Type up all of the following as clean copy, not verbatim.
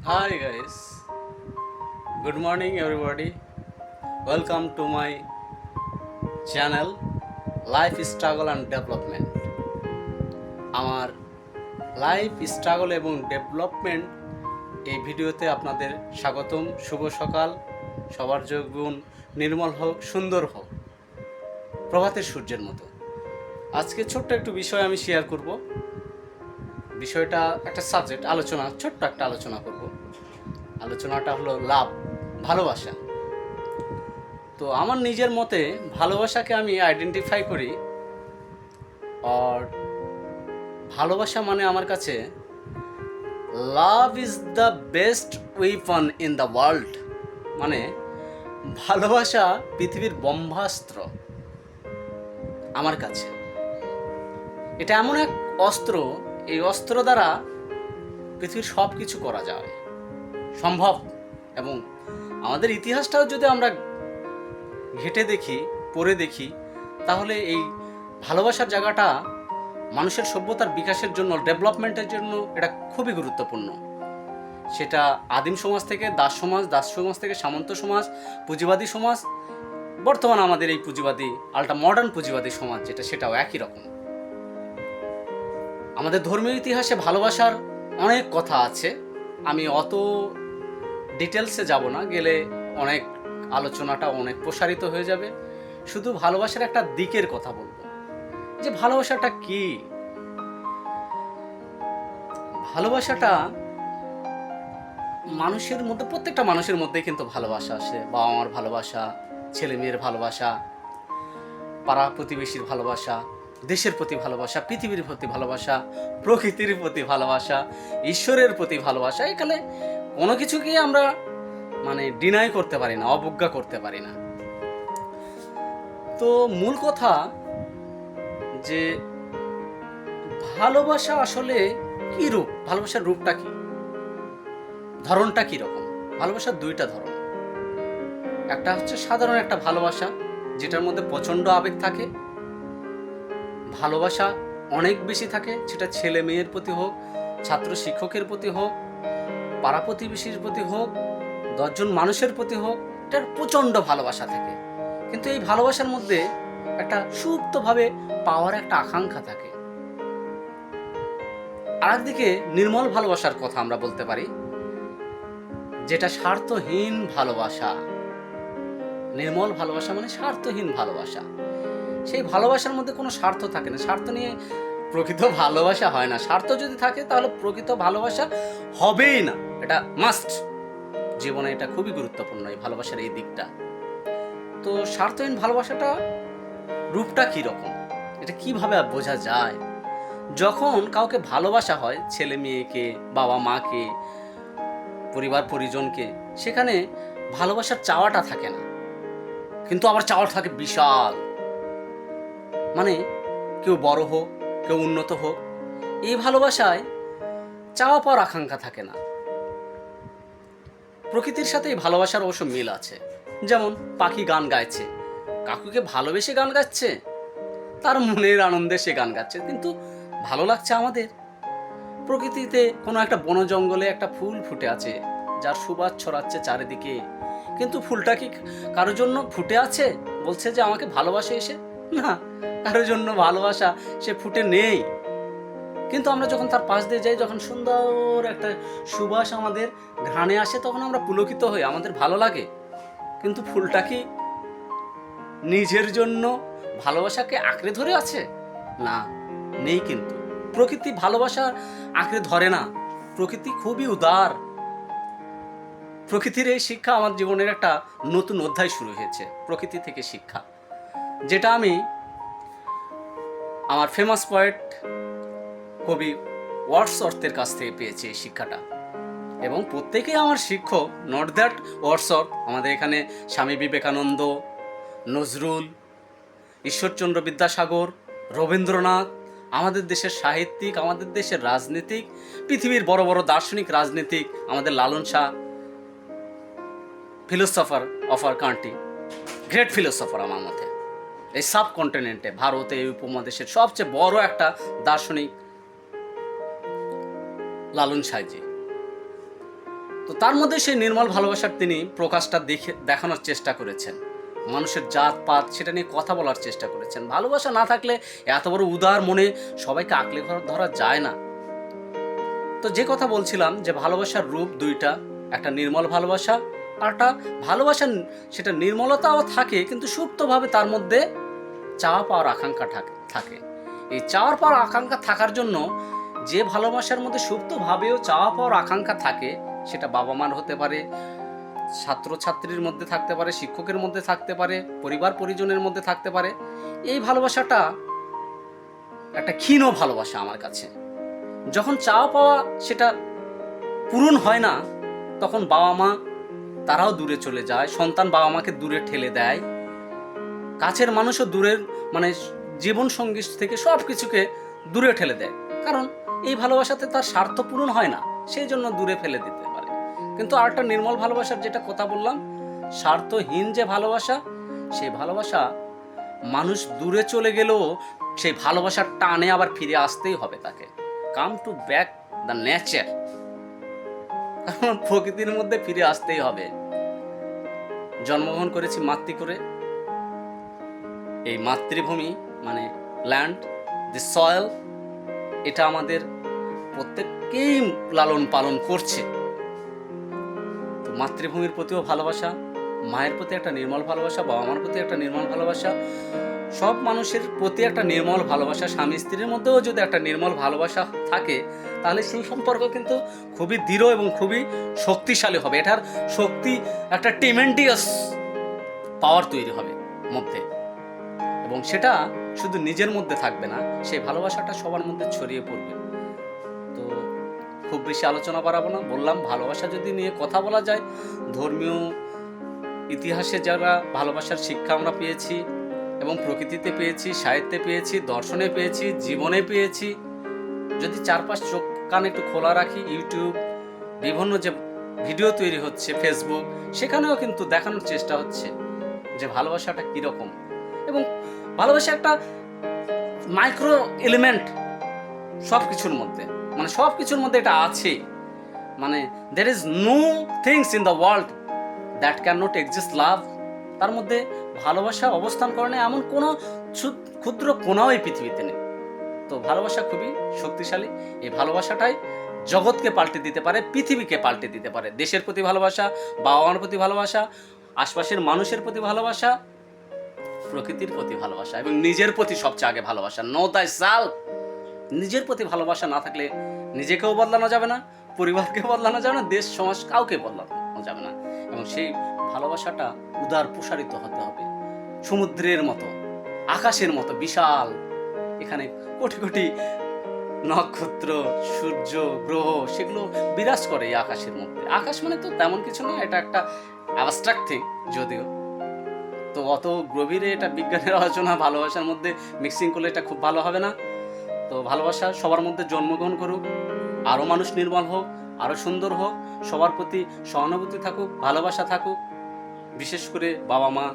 Hi guys, good morning everybody. Welcome to my channel Life Struggle and Development. আমার life struggle এবং development এই ভিডিওতে আপনাদের স্বাগতম। শুভ সকাল, সবার জীবন নির্মল হোক, সুন্দর হোক, প্রভাতের সূর্যের মতো। আজকে ছোট্ট একটু বিষয় আমি শেয়ার করব। বিষয়টা একটা সাবজেক্ট আলোচনা, ছোট্ট একটা আলোচনা করব। আলোচনাটা হলো লাভ, ভালোবাসা। তো আমার নিজের মতে ভালোবাসাকে আমি আইডেন্টিফাই করি, আর ভালোবাসা মানে আমার কাছে love is the best weapon in the world. মানে ভালোবাসা পৃথিবীর ব্রহ্মাস্ত্র আমার কাছে। এটা এমন এক অস্ত্র, এই অস্ত্র দ্বারা পৃথিবীর সব কিছু করা যায় সম্ভব। এবং আমাদের ইতিহাসটাও যদি আমরা ঘেঁটে দেখি, পড়ে দেখি, তাহলে এই ভালোবাসার জায়গাটা মানুষের সভ্যতার বিকাশের জন্য, ডেভেলপমেন্টের জন্য এটা খুবই গুরুত্বপূর্ণ। সেটা আদিম সমাজ থেকে দাস সমাজ, দাস সমাজ থেকে সামন্ত সমাজ, পুঁজিবাদী সমাজ, বর্তমান আমাদের এই পুঁজিবাদী আলটা মডার্ন পুঁজিবাদী সমাজ যেটা, সেটাও একই রকম। আমাদের ধর্মীয় ইতিহাসে ভালোবাসার অনেক কথা আছে, আমি অত ডিটেলসে যাব না, গেলে অনেক আলোচনাটা অনেক প্রসারিত হয়ে যাবে। শুধু ভালোবাসার একটা দিকের কথা বলবো, যে ভালোবাসাটা কি। ভালোবাসাটা মানুষের মধ্যে, প্রত্যেকটা মানুষের মধ্যে কিন্তু ভালোবাসা আসে। বাবা মার ভালোবাসা, ছেলে মেয়ের ভালোবাসা, পাড়া প্রতিবেশীর ভালোবাসা, দেশের প্রতি ভালোবাসা, পৃথিবীর প্রতি ভালোবাসা, প্রকৃতির প্রতি ভালোবাসা, ঈশ্বরের প্রতি ভালোবাসা। এখানে কোনো কিছুকে আমরা ডিনাই করতে পারি না, অবজ্ঞা করতে পারি না। তো মূল কথা যে ভালোবাসা আসলে কি রূপ, ভালোবাসার রূপটা কি, ধরনটা কি রকম। ভালোবাসার দুইটা ধরন। একটা হচ্ছে সাধারণ একটা ভালোবাসা, যেটার মধ্যে প্রচণ্ড আবেগ থাকে, ভালোবাসা অনেক বেশি থাকে, সেটা ছেলে মেয়ের প্রতি হোক, ছাত্র শিক্ষকের প্রতি হোক, পাড়া প্রতিবেশীর প্রতি হোক, 10 জন মানুষের প্রতি হোক, এটার প্রচণ্ড ভালোবাসা থাকে। কিন্তু এই ভালোবাসার মধ্যে একটা সুপ্তভাবে পাওয়ার একটা আকাঙ্ক্ষা থাকে। আরেকদিকে নির্মল ভালোবাসার কথা আমরা বলতে পারি, যেটা স্বার্থহীন ভালোবাসা। নির্মল ভালোবাসা মানে স্বার্থহীন ভালোবাসা। সেই ভালোবাসার মধ্যে কোনো স্বার্থ থাকে না। স্বার্থ নিয়ে প্রকৃত ভালোবাসা হয় না। স্বার্থ যদি থাকে তাহলে প্রকৃত ভালোবাসা হবেই না, এটা মাস্ট। জীবনে এটা খুবই গুরুত্বপূর্ণ, এই ভালোবাসার এই দিকটা। তো স্বার্থহীন ভালোবাসাটা রূপটা কি রকম, এটা কিভাবে বোঝা যায়? যখন কাউকে ভালোবাসা হয়, ছেলে মেয়েকে, বাবা মাকে, পরিবার পরিজনকে, সেখানে ভালোবাসার চাওয়াটা থাকে না, কিন্তু আবার চাওয়া থাকে বিশাল। কেউ বড় হোক, কেউ উন্নত হোক, এই ভালোবাসায় চাওয়া পাওয়ার আকাঙ্ক্ষা থাকে না। প্রকৃতির সাথে এই ভালোবাসার অবশ্য মিল আছে। যেমন পাখি গান গাইছে, কাকুকে ভালোবেসে গান গাচ্ছে, তার মনের আনন্দে সে গান গাচ্ছে, কিন্তু ভালো লাগছে আমাদের। প্রকৃতিতে কোনো একটা বন জঙ্গলে একটা ফুল ফুটে আছে, যার সুবাস ছড়াচ্ছে চারিদিকে, কিন্তু ফুলটা কি কারোর জন্য ফুটে আছে বলছে যে আমাকে ভালোবাসে এসে? না, কারোর জন্য ভালোবাসা সে ফুটে নেই। কিন্তু আমরা যখন তার পাশ দিয়ে যাই, যখন সুন্দর একটা সুবাস আমাদের ঘ্রাণে আসে, তখন আমরা পুলকিত হই, আমাদের ভালো লাগে। কিন্তু ফুলটা কি নিজের জন্য ভালোবাসাকে আঁকড়ে ধরে আছে? না, নেই। কিন্তু প্রকৃতি ভালোবাসা আঁকড়ে ধরে না। প্রকৃতি খুবই উদার। প্রকৃতির এই শিক্ষা আমার জীবনের একটা নতুন অধ্যায় শুরু হয়েছে, প্রকৃতি থেকে শিক্ষা, যেটা আমি আমার ফেমাস পোয়েট কবি ওয়ার্ডসওয়ার্থের কাছ থেকে পেয়েছি এই শিক্ষাটা। এবং প্রত্যেকেই আমার শিক্ষক, নট দ্যাট ওয়ার্ডসওয়ার্থ। আমাদের এখানে স্বামী বিবেকানন্দ, নজরুল, ঈশ্বরচন্দ্র বিদ্যাসাগর, রবীন্দ্রনাথ, আমাদের দেশের সাহিত্যিক, আমাদের দেশের রাজনীতিক, পৃথিবীর বড় বড় দার্শনিক রাজনীতিক, আমাদের Lalon Shah, philosopher of our country, great philosopher আমার মতে। এই সাবকন্টিনেন্টে, ভারতে, এই উপমহাদেশের সবচেয়ে বড় একটা দার্শনিক লালন শাহজি। তো তার মধ্যে সেই নির্মল ভালোবাসার তিনি প্রকাশটা দেখানোর চেষ্টা করেছেন। মানুষের জাত পাত সেটা নিয়ে কথা বলার চেষ্টা করেছেন। ভালোবাসা না থাকলে এত বড় উদার মনে সবাইকে আঁকলে ধরা যায় না। তো যে কথা বলছিলাম যে ভালোবাসার রূপ দুইটা, একটা নির্মল ভালোবাসা আর একটা ভালোবাসা সেটা নির্মলতাও থাকে কিন্তু সুপ্তভাবে তার মধ্যে চাওয়া পাওয়ার আকাঙ্ক্ষা থাকে। এই চাওয়ার পাওয়ার আকাঙ্ক্ষা থাকার জন্য যে ভালোবাসার মধ্যে সুপ্তভাবেও চাওয়া পাওয়ার আকাঙ্ক্ষা থাকে, সেটা বাবা মার হতে পারে, ছাত্রছাত্রীর মধ্যে থাকতে পারে, শিক্ষকের মধ্যে থাকতে পারে, পরিবার পরিজনের মধ্যে থাকতে পারে। এই ভালোবাসাটা একটা ক্ষীণ ভালোবাসা আমার কাছে। যখন চাওয়া পাওয়া সেটা পূরণ হয় না, তখন বাবা মা তারাও দূরে চলে যায়, সন্তান বাবা মাকে দূরে ঠেলে দেয়, কাছের মানুষও দূরের জীবন সঙ্গী থেকে সব কিছুকে দূরে ঠেলে দেয়। কারণ এই ভালোবাসাতে তার স্বার্থ পূরণ হয় না, সেই জন্য দূরে ফেলে দিতে পারে। কিন্তু আরেকটা নির্মল ভালোবাসার যেটা কথা বললাম, স্বার্থহীন যে ভালোবাসা, সেই ভালোবাসা মানুষ দূরে চলে গেলেও সেই ভালোবাসার টানে আবার ফিরে আসতেই হবে তাকে। Come to back the nature, প্রকৃতির মধ্যে ফিরে আসতেই হবে। জন্মগ্রহণ করেছি মাতৃ করে, এই মাতৃভূমি ল্যান্ড, দি সয়েল, এটা আমাদের প্রত্যেককেই লালন পালন করছে। তো মাতৃভূমির প্রতিও ভালোবাসা, মায়ের প্রতি একটা নির্মল ভালোবাসা, বাবা মার প্রতি একটা নির্মল ভালোবাসা, সব মানুষের প্রতি একটা নির্মল ভালোবাসা, স্বামী স্ত্রীর মধ্যেও যদি একটা নির্মল ভালোবাসা থাকে, তাহলে সেই সম্পর্ক কিন্তু খুবই দৃঢ় এবং খুবই শক্তিশালী হবে। এটার শক্তি একটা ট্রিমেন্ডিয়াস পাওয়ার তৈরি হবে মধ্যে, এবং সেটা শুধু নিজের মধ্যে থাকবে না, সেই ভালোবাসাটা সবার মধ্যে ছড়িয়ে পড়বে। তো খুব বেশি আলোচনা বাড়াবো না, বললাম ভালোবাসা যদি নিয়ে কথা বলা যায়, ধর্মীয় ইতিহাসে যারা ভালোবাসার শিক্ষা আমরা পেয়েছি এবং প্রকৃতিতে পেয়েছি, সাহিত্যে পেয়েছি, দর্শনে পেয়েছি, জীবনে পেয়েছি, যদি চারপাশ চোখ কান একটু খোলা রাখি, ইউটিউব বিভিন্ন যে ভিডিও তৈরি হচ্ছে, ফেসবুক, সেখানেও কিন্তু দেখানোর চেষ্টা হচ্ছে যে ভালোবাসাটা কীরকম। এবং ভালোবাসা একটা মাইক্রো এলিমেন্ট সব কিছুর মধ্যে, সব কিছুর মধ্যে এটা আছে। there is no things in the world that cannot exist love। তার মধ্যে ভালোবাসা অবস্থান করে না এমন কোনো ক্ষুদ্র কোনাও এই পৃথিবীতে নেই। তো ভালোবাসা খুবই শক্তিশালী। এই ভালোবাসাটাই জগৎকে পাল্টে দিতে পারে, পৃথিবীকে পাল্টে দিতে পারে। দেশের প্রতি ভালোবাসা, বাবা মার প্রতি ভালোবাসা, আশপাশের মানুষের প্রতি ভালোবাসা, প্রকৃতির প্রতি ভালোবাসা এবং নিজের প্রতি সবচেয়ে আগে ভালোবাসা। নো দাই সেলফ। নিজের প্রতি ভালোবাসা না থাকলে নিজেকেও বদলানো যাবে না, পরিবারকে বদলানো যাবে না, দেশ সমাজ কাউকে বদলানো যাবে না। এবং সেই ভালোবাসাটা উদার প্রসারিত হতে হবে, সমুদ্রের মতো, আকাশের মতো বিশাল। এখানে কোটি কোটি নক্ষত্র, সূর্য, গ্রহ, সেগুলো বিরাজ করে এই আকাশের মধ্যে। আকাশ তো তেমন কিছু না, এটা একটা অ্যাবস্ট্রাক্ট থিং যদিও। তো অত গভীরে এটা বিজ্ঞানের আলোচনা ভালোবাসার মধ্যে মিক্সিং করলে এটা খুব ভালো হবে না। তো ভালোবাসা সবার মধ্যে জন্মগ্রহণ করুক, আরও মানুষ নির্মল হোক, আরও সুন্দর হোক, সবার প্রতি সহানুভূতি থাকুক, ভালোবাসা থাকুক। বিশেষ করে বাবা মা,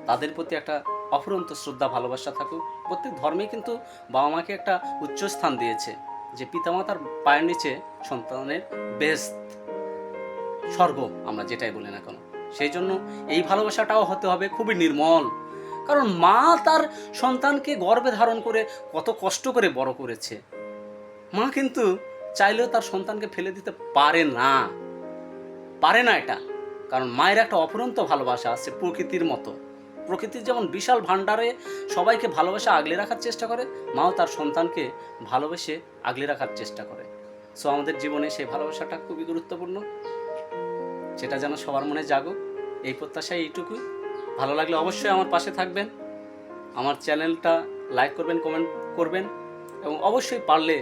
তাদের প্রতি একটা অফুরন্ত শ্রদ্ধা, ভালোবাসা থাকুক। প্রত্যেক ধর্মেই কিন্তু বাবা মাকে একটা উচ্চ স্থান দিয়েছে, যে পিতামাতার পায়ের নিচে সন্তানের বেস্ট স্বর্গ, আমরা যেটাই বলি না কেন। সেই জন্য এই ভালোবাসাটাও হতে হবে খুবই নির্মল। কারণ মা তার সন্তানকে গর্ভে ধারণ করে কত কষ্ট করে বড় করেছে। মা কিন্তু চাইলেও তার সন্তানকে ফেলে দিতে পারে না এটা। কারণ মায়ের একটা অফুরন্ত ভালোবাসা আছে প্রকৃতির মতো। প্রকৃতির যেমন বিশাল ভাণ্ডারে সবাইকে ভালোবাসা আগলে রাখার চেষ্টা করে, মাও তার সন্তানকে ভালোবেসে আগলে রাখার চেষ্টা করে। সো আমাদের জীবনে সেই ভালোবাসাটা খুবই গুরুত্বপূর্ণ, সেটা যেন সবার মনে জাগুক, এই প্রত্যাশায় এইটুকুই। ভালো লাগলে অবশ্যই আমার পাশে থাকবেন, আমার চ্যানেলটা লাইক করবেন, কমেন্ট করবেন এবং অবশ্যই পারলে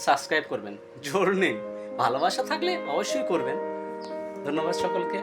সাবস্ক্রাইব করবেন। জোর নেই, ভালোবাসা থাকলে অবশ্যই করবেন। ধন্যবাদ সকলকে।